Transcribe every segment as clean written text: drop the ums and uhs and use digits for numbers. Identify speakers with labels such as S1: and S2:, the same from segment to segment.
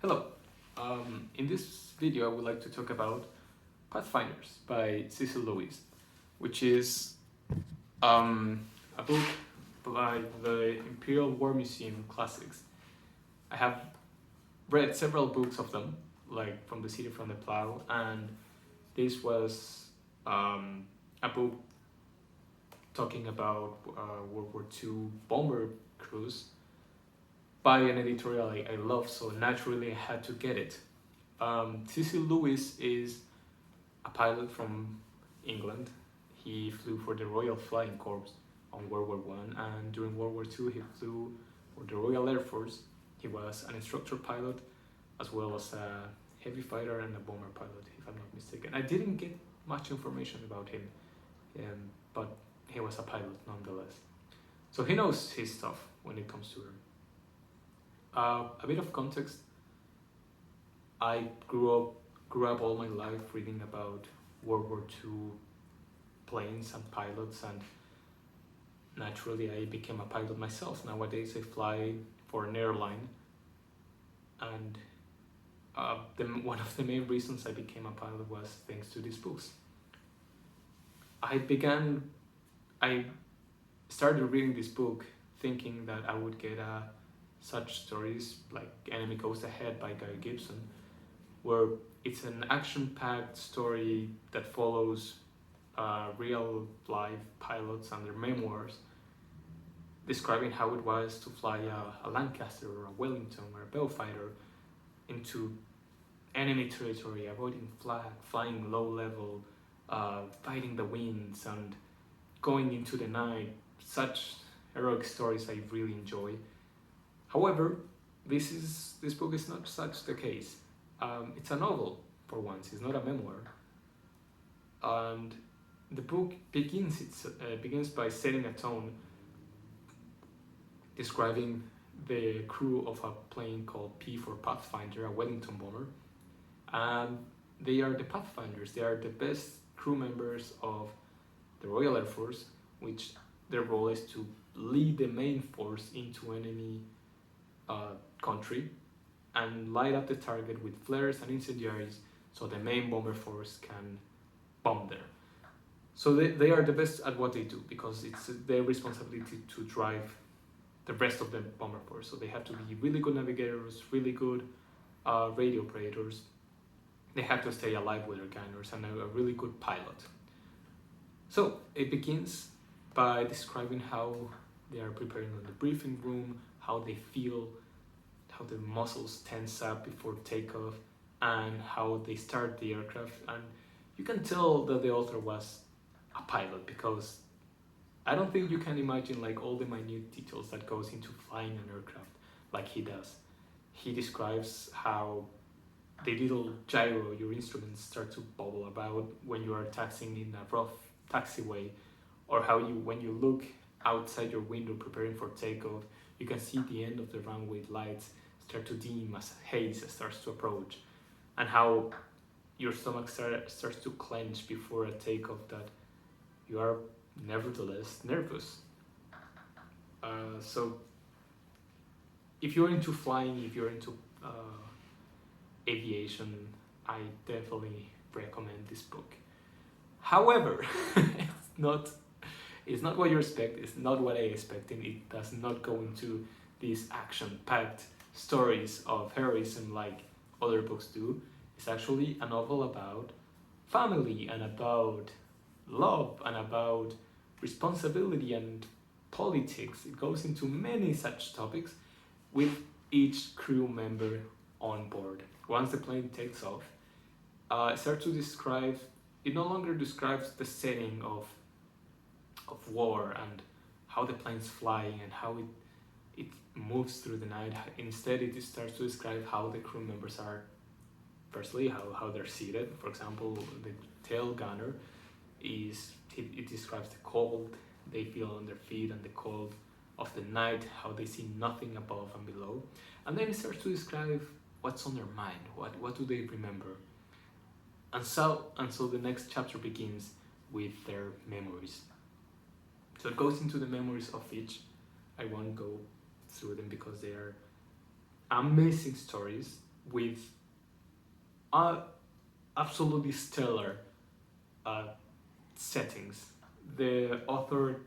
S1: Hello. In this video, I would like to talk about Pathfinders by Cecil Lewis, which is a book by the Imperial War Museum Classics. I have read several books of them, like From the City from the Plow, and this was a book talking about World War II bomber crews by an editorial I love, so naturally I had to get it. Cecil Lewis is a pilot from England. He flew for the Royal Flying Corps on World War One, and during World War Two he flew for the Royal Air Force. He was an instructor pilot, as well as a heavy fighter and a bomber pilot, if I'm not mistaken. I didn't get much information about him, but he was a pilot nonetheless. So he knows his stuff when it comes to her. A bit of context. I grew up all my life reading about World War II planes and pilots, and naturally I became a pilot myself. Nowadays I fly for an airline, and one of the main reasons I became a pilot was thanks to these books. I started reading this book thinking that I would get such stories like Enemy Goes Ahead by Guy Gibson, where it's an action-packed story that follows real life pilots and their memoirs, describing how it was to fly a Lancaster or a Wellington or a Bellfighter into enemy territory, avoiding flying low level, fighting the winds and going into the night. Such heroic stories I really enjoy. However, this book is not such the case. It's a novel for once. It's not a memoir. And the book begins by setting a tone, describing the crew of a plane called P for Pathfinder, a Wellington bomber. And they are the Pathfinders. They are the best crew members of the Royal Air Force, which their role is to lead the main force into enemy country and light up the target with flares and incendiaries so the main bomber force can bomb there. So they are the best at what they do, because it's their responsibility to drive the rest of the bomber force. So they have to be really good navigators, really good radio operators. They have to stay alive with their gunners, and a really good pilot. So it begins by describing how they are preparing in the briefing room, how they feel, how the muscles tense up before takeoff, and how they start the aircraft. And you can tell that the author was a pilot, because I don't think you can imagine like all the minute details that goes into flying an aircraft like he does. He describes how the little gyro, your instruments, start to bubble about when you are taxiing in a rough taxiway, or how when you look outside your window preparing for takeoff, you can see the end of the runway lights start to dim as haze starts to approach, and how your stomach starts to clench before a takeoff, that you are nevertheless nervous. So if you're into flying, if you're into aviation, I definitely recommend this book. However, it's not what you expect. It's not what I expected. It does not go into these action-packed stories of heroism like other books do. It's actually a novel about family and about love and about responsibility and politics. It goes into many such topics with each crew member on board. Once the plane takes off, it starts to describe, it no longer describes the setting of war and how the plane's flying and how it moves through the night. Instead, it starts to describe how the crew members are, firstly, how they're seated. For example, the tail gunner it describes the cold they feel on their feet and the cold of the night, how they see nothing above and below. And then it starts to describe what's on their mind, what do they remember. And so the next chapter begins with their memories. So it goes into the memories of each. I won't go through them because they are amazing stories. with absolutely stellar uh, settings. The author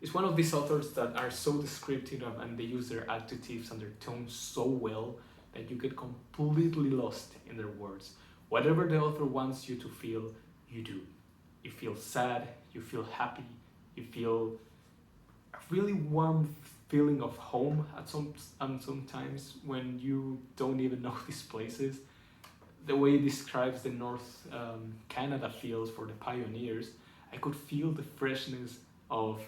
S1: is one of these authors that are so descriptive and they use their adjectives and their tones so well that you get completely lost in their words. Whatever the author wants you to feel, you do. You feel sad, you feel happy, you feel a really warm feeling of home at sometimes when you don't even know these places. The way he describes the North Canada feels for the pioneers, I could feel the freshness of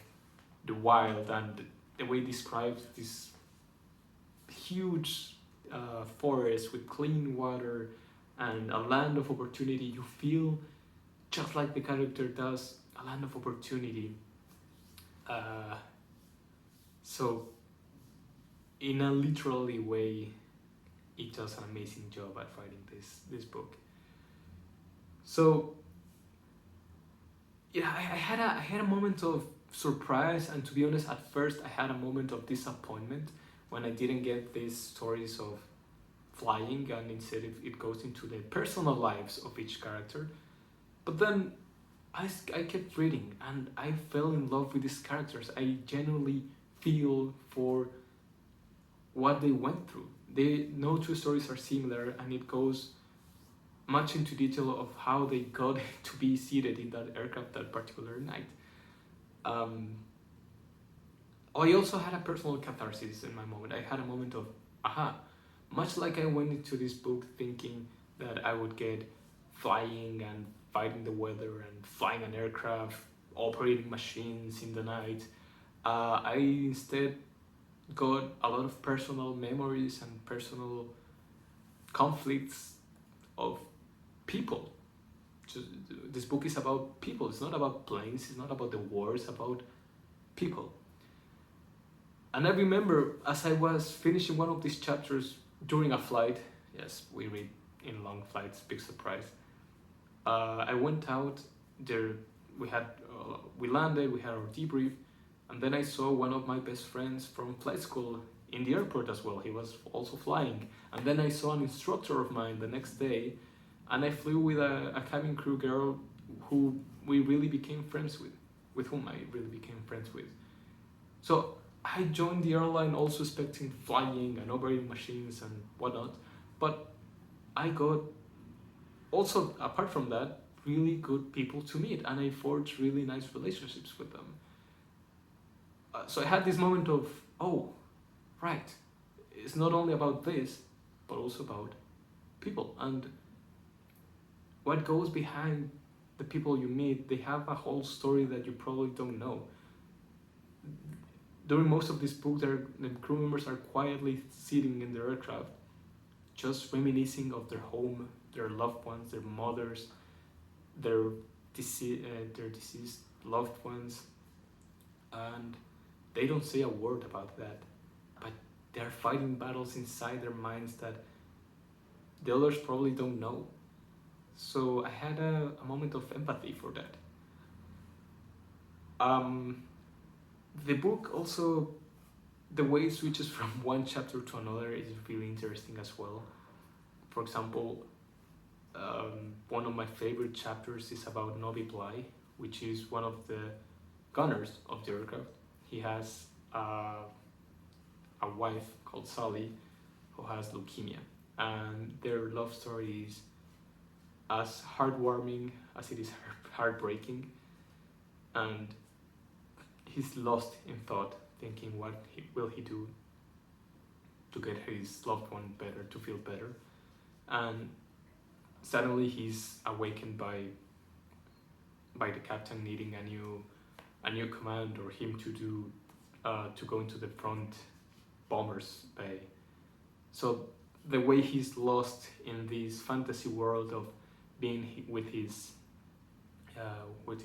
S1: the wild, and the way he describes this huge forest with clean water and a land of opportunity. You feel just like the character does, a land of opportunity. So in a literally way, it does an amazing job at writing this book. So yeah, I had a moment of surprise, and to be honest, at first I had a moment of disappointment when I didn't get these stories of flying, and instead it goes into the personal lives of each character. But then I kept reading and I fell in love with these characters. I genuinely feel for what they went through. No two stories are similar, and it goes much into detail of how they got to be seated in that aircraft that particular night. I also had a personal catharsis in my moment. I had a moment of aha. Much like I went into this book thinking that I would get flying and fighting the weather and flying an aircraft, operating machines in the night, I instead got a lot of personal memories and personal conflicts of people. This book is about people. It's not about planes. It's not about the wars. It's about people. And I remember as I was finishing one of these chapters during a flight. Yes, we read in long flights. Big surprise. I went out there. We landed. We had our debrief, and then I saw one of my best friends from flight school in the airport as well. He was also flying, and then I saw an instructor of mine the next day. And I flew with a cabin crew girl who we really became friends with whom I really became friends with. So I joined the airline also expecting flying and operating machines and whatnot, but I got also, apart from that, really good people to meet, and I forged really nice relationships with them. So I had this moment of, oh, right, it's not only about this, but also about people. And what goes behind the people you meet, they have a whole story that you probably don't know. During most of this book, the crew members are quietly sitting in their aircraft, just reminiscing of their home, their loved ones, their mothers, their deceased loved ones, and they don't say a word about that, but they're fighting battles inside their minds that the others probably don't know. So I had a moment of empathy for that. The book also, the way it switches from one chapter to another is really interesting as well. For example, one of my favorite chapters is about Novi Bly, which is one of the gunners of the aircraft. He has a wife called Sally who has leukemia, and their love story is as heartwarming as it is heartbreaking, and he's lost in thought, thinking what will he do to get his loved one better, to feel better, and suddenly he's awakened by the captain needing a new command, or him to go into the front bomber's bay. So the way he's lost in this fantasy world of being with his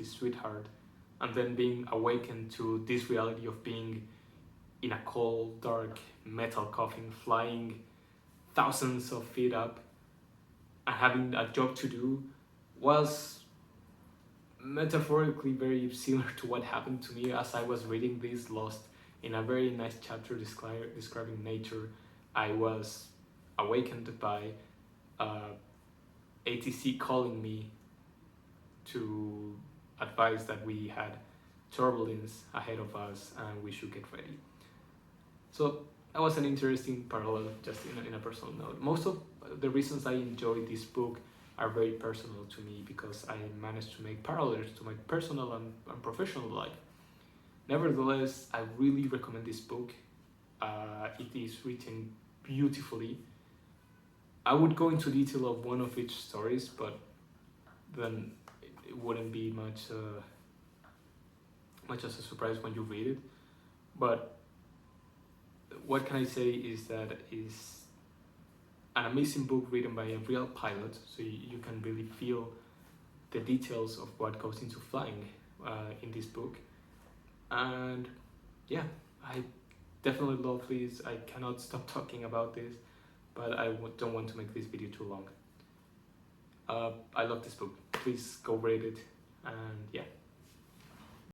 S1: sweetheart, and then being awakened to this reality of being in a cold, dark metal coffin, flying thousands of feet up and having a job to do, was metaphorically very similar to what happened to me as I was reading this, lost in a very nice chapter describing nature. I was awakened by ATC calling me to advise that we had turbulence ahead of us and we should get ready. So that was an interesting parallel, just in a personal note. Most of the reasons I enjoyed this book are very personal to me because I managed to make parallels to my personal and professional life. Nevertheless, I really recommend this book. It is written beautifully. I would go into detail of one of each stories, but then it wouldn't be much as a surprise when you read it. But what can I say is that is an amazing book written by a real pilot, so you can really feel the details of what goes into flying in this book. And yeah, I definitely love this. I cannot stop talking about this, but I don't want to make this video too long. I love this book. Please go read it, and yeah.